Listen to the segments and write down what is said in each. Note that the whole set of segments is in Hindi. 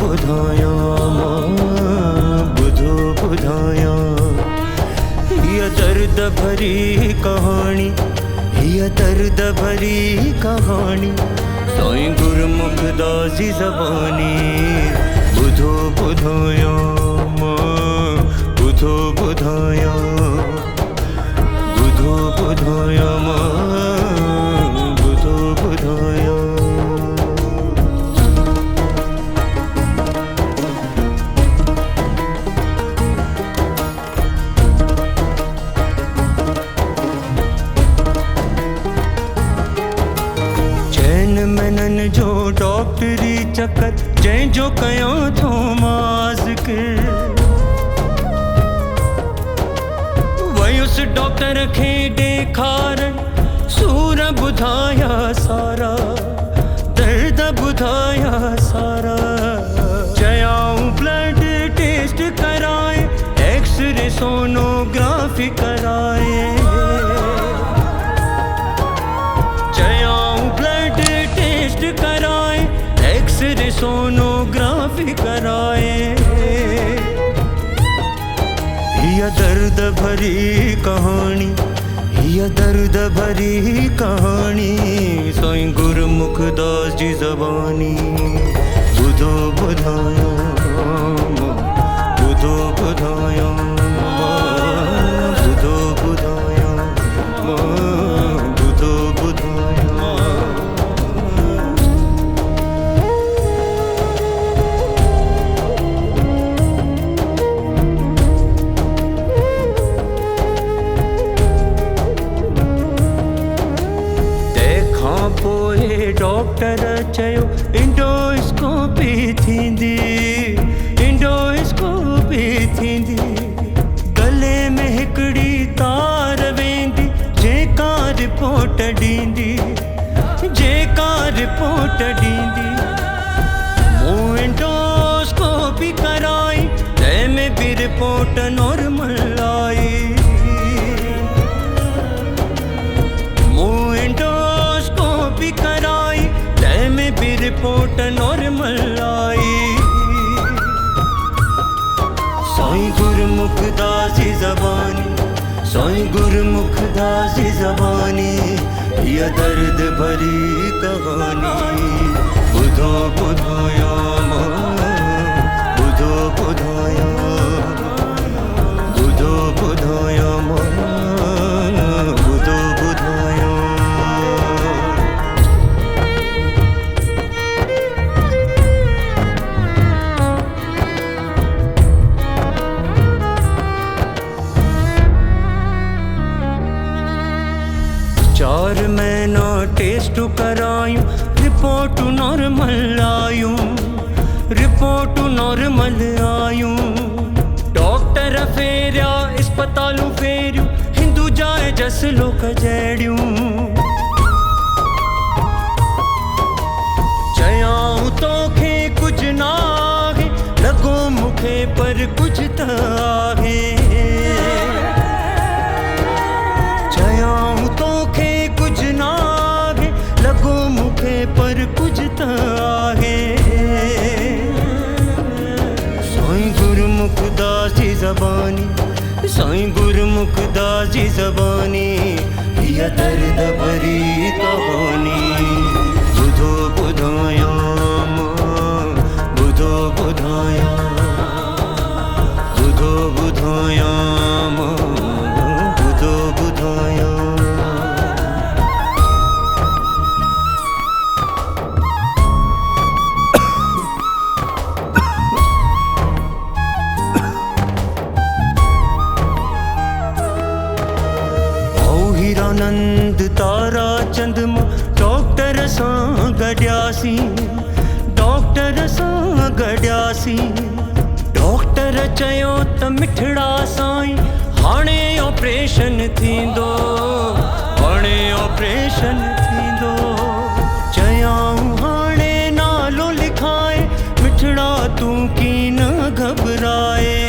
ॿुधायां हीअ दर्द भरी कहानी, हीअ दर्द भरी कहानी साईं गुरमुखदास जी ज़बानी। ॿुधो ॿुधायां ॿुधो ॿुधायां ॿुधो ॿुधायां ॿुधो ॿुधायां। मनन जो डॉक्टरी चक्कर जंहिंजो कयां थो माज़िकिर, वयुसि डॉक्टर खे ॾेखारण सूर ॿुधाया सारा, दर्द ॿुधाया सारा। चयाऊं ब्लड टेस्ट कराए, एक्सरे सोनोग्राफी कराए। कराए एक्सरे सोनोग्राफी कराए। हीअ दर्द भरी कहानी, हीअ दर्द भरी कहानी साईं गुरमुखदास जी ज़बानी। ॿुधो ॿुधायां ॿुधो ॿुधायां ॿुधो ॿुधायां ॿुधो ॿुधायां। डॉक्टर चयो इंडोस्कोपी थींदी, इंडोस्कोपी थींदी। गले में हिकिड़ी तार वेंदी जेका रिपोर्ट ॾींदी, जेका रिपोर्ट ॾींदी। मूं इंडोस्कोपी कराई तंहिंमें बि रिपोर्ट नॉर्मल आई। रिपोर्ट नॉर्मल आई। साईं गुरमुखदास जी ज़बानी, साईं गुरमुखदास जी ज़बानी। हीअ दर्द भरी कहानी। ॿुधो ॿुधायां ॿुधो ॿुधायां ॿुधो ॿुधायां ॿुधो ॿुधायां। चार महीना टेस्ट करायूं, रिपोर्ट नॉर्मल आयूं, रिपोर्ट नॉर्मल आयूं। डॉक्टर फेरिया अस्पतालूं फेरियूं, हिंदुजा जस लोक जहिड़ियूं। चयाऊं तोखे कुझु न आहे, लॻो मूंखे पर कुझु त आहे। पर कुछ त आहे। साईं गुरमुखदास जी ज़बानी, साईं गुरमुखदास जी ज़बानी। हीअ दर्द भरी कहानी। ॿुधो ॿुधायां ॿुधो ॿुधायां ॿुधो ॿुधायां ॿुधो ॿुधायां। हीरानंद तारा चंद मां डॉक्टर सां गॾियासीं, डॉक्टर सां गॾियासीं। डॉक्टर चयो त मिठड़ा साईं हाणे ऑपरेशन थींदो, हाणे ऑपरेशन थींदो। चयाऊं हाणे नालो लिखाए, मिठड़ा तूं की न घबराए।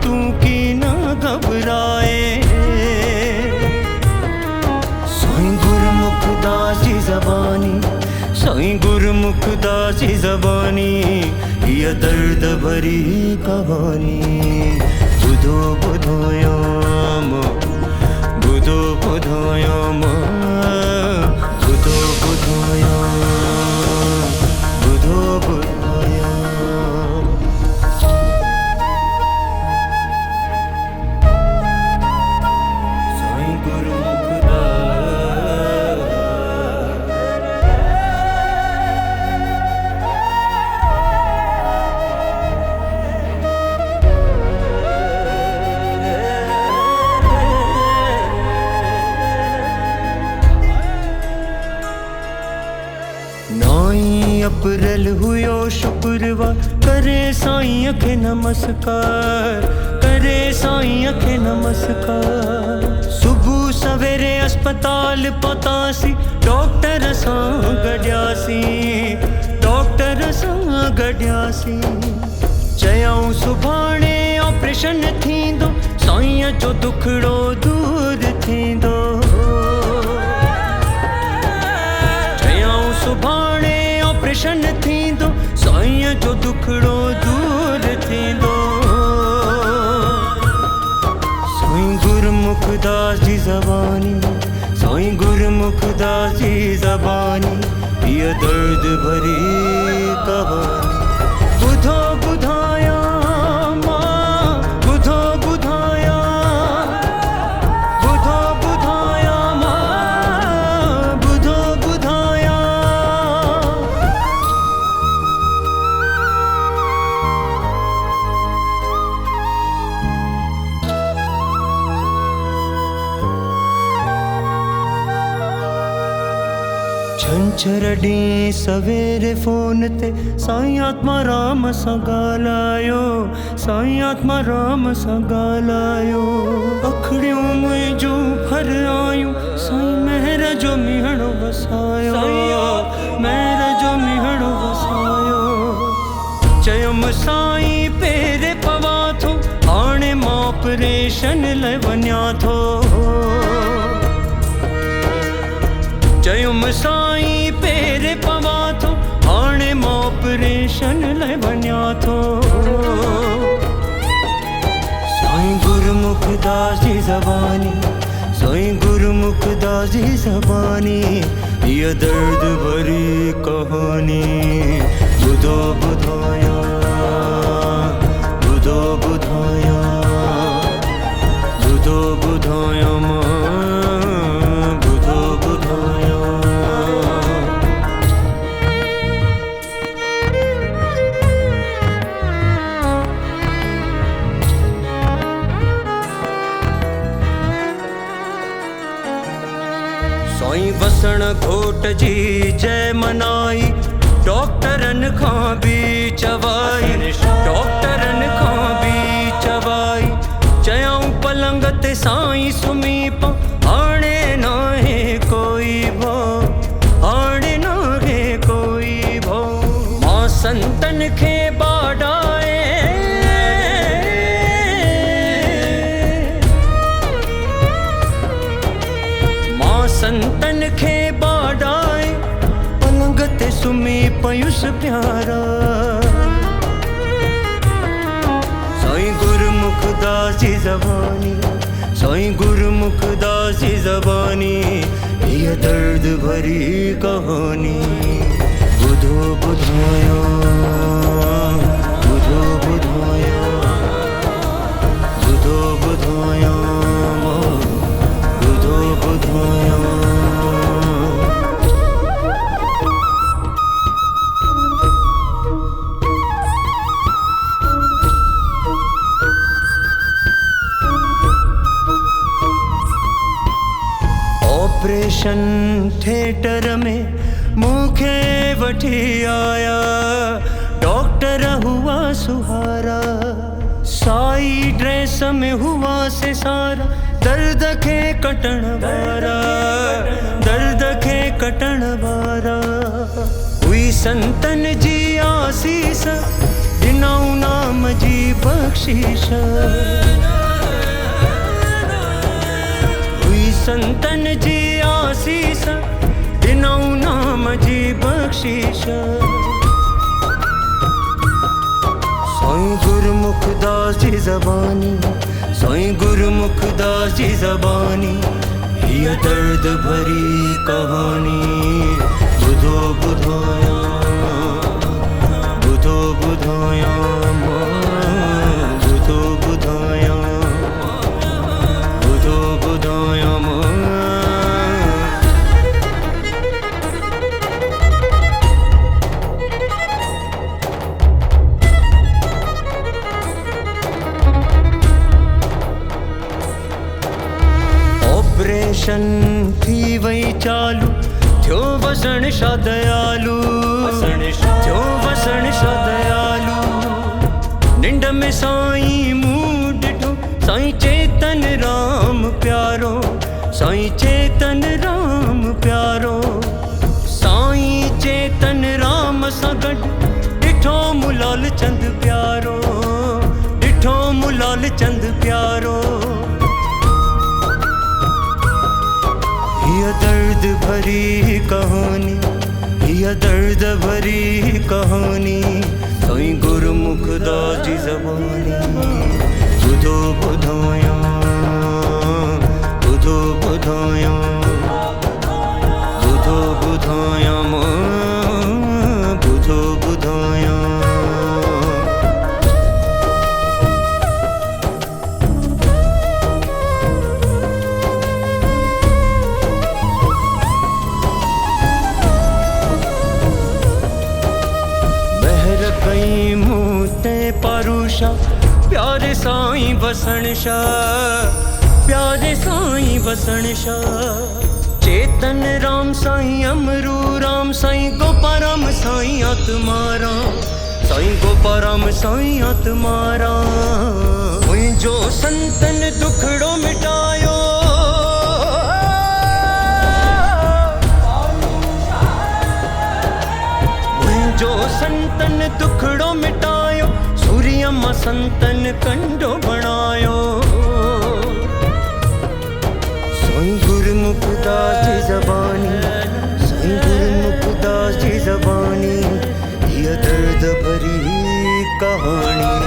तूं की न घबराए। साईं मुखदास जी ज़बानी, ये दर्द भरी कहानी। बुधो बुधोयाम, बुधो बुधोयाम, बुधो बुधोयाम, बुधो बुधोयाम। साईं गुरुमुखदास, नाई अप्रैल हुयो शुक्रवार, करे साईं अखे नमस्कार, करे साईं अखे नमस्कार। सुबह सवेरे अस्पताल पहुतासी, डॉक्टर सां गॾियासी, डॉक्टर सां गॾियासी। चयऊं सुभाणे ऑपरेशन थींदो, साईं जो दुखड़ो दूर थींदो। सुभाणे ऑपरेशन थींदो, साईं जो दुखड़ो दूर थींदो। साईं गुरुमुखदास जी ज़बानी, साईं गुरुमुखदास जी ज़बानी, ये दर्द भरी कहानी। बुधो बुधायाम, बुधो बुधायाम, बुधो बुधायाम, बुधो बुधायाम। छंछर ॾींहुं सवेरे फ़ोन ते साईं आत्माराम सां ॻाल्हायो, साईं आत्माराम सां ॻाल्हायो। अखियूं मुंहिंजूं भर आयूं, साईं महर जो मीहणो वसायो, महर जो मीहणो वसायो। चयुमि साईं पेरे पवां थो, हाणे मां ऑपरेशन लाइ वञां थो। चयुमि साईं पेरे पवां थो, हाणे मां ऑपरेशन लाइ वञां थो। साईं गुरुमुखदास जी ज़बानी, साईं गुरुमुखदास जी ज़बानी, ये दर्द भरी कहानी। बुधो बुधायाम, बुधो बुधायाम, बुधो बुधायाम, बुधो बुधायाम। साईं वसण घोट जी जय मनाई, डॉक्टरनि खां बि चवाई, डॉक्टरनि खां बि चवाई। चयऊं पलंग ते साईं सुम्ही पओ, हाणे नाहे कोई भउ, हाणे नाहे कोई भउ। मां संतन खे ॿाॾाए, मां संतन खे ॿाॾाए, पलंग ते सुम्ही पयुसि प्यारा। साईं गुरुमुखदास जी ज़बानी, साईं गुरुमुखदास जी ज़बानी, ये दर्द भरी कहानी। बुधो बुधायाम, बुधो बुधायाम, बुधो बुधायाम, बुधो बुधायाम। ऑपरेशन थिएटर में मूंखे वठी आया, डॉक्टर हुआ सुहारा। साई ड्रेस में हुआ से सारा, दर्द खे कटण वारा, दर्द खे कटण वारा। हुई संतन जी आसीस, ॾिनऊं नाम जी बख़्शीश। हुई संतन जी आसीस, ॾिनऊं नाम जी बख्शीश। साईं गुरमुखदास जी ज़बानी, साईं गुरमुखदास जी ज़बानी, ये दर्द भरी कहानी। बुधो बुधाया, बुधो बुधाया मां, बुधो बुधाया, बुधो बुधाया मां। ऑपरेशन थी वही चालू, थियो वसण शाह दयालू, थियो वसण शाह दयालू। निंड में साईं मूं ॾिठो, साईं चेतन राम प्यारो, साईं चेतन राम प्यारो। साईं चेतन राम सां गॾु ॾिठो मुलाल चंद प्यारो, ॾिठो मुलाल चंद प्यारो। यह दर्द भरी कहानी, यह दर्द भरी कहानी। साईं गुरमुखदास जी ज़बानी, बुधो बुधाया, बुधो बुधाया, बुधो बुधाया मां, बुधो बुधाया। कई मूते पारूषा, प्यारे साईं वसण शाह, प्यारे साईं वसण शाह। चेतन राम साईं अमरू राम, साईं गोपाराम साईं आत्माराम, साईं गोपाराम साईं आत्माराम। मुंहिंजो संतन दुखड़ो मिटायो, जो संतन दुखड़ो मिटायो, सूर्य मां संतन कंडो बणायो। साईं गुरमुखदास जी ज़बानी, साईं गुरमुखदास जी ज़बानी, ये दर्द भरी कहानी।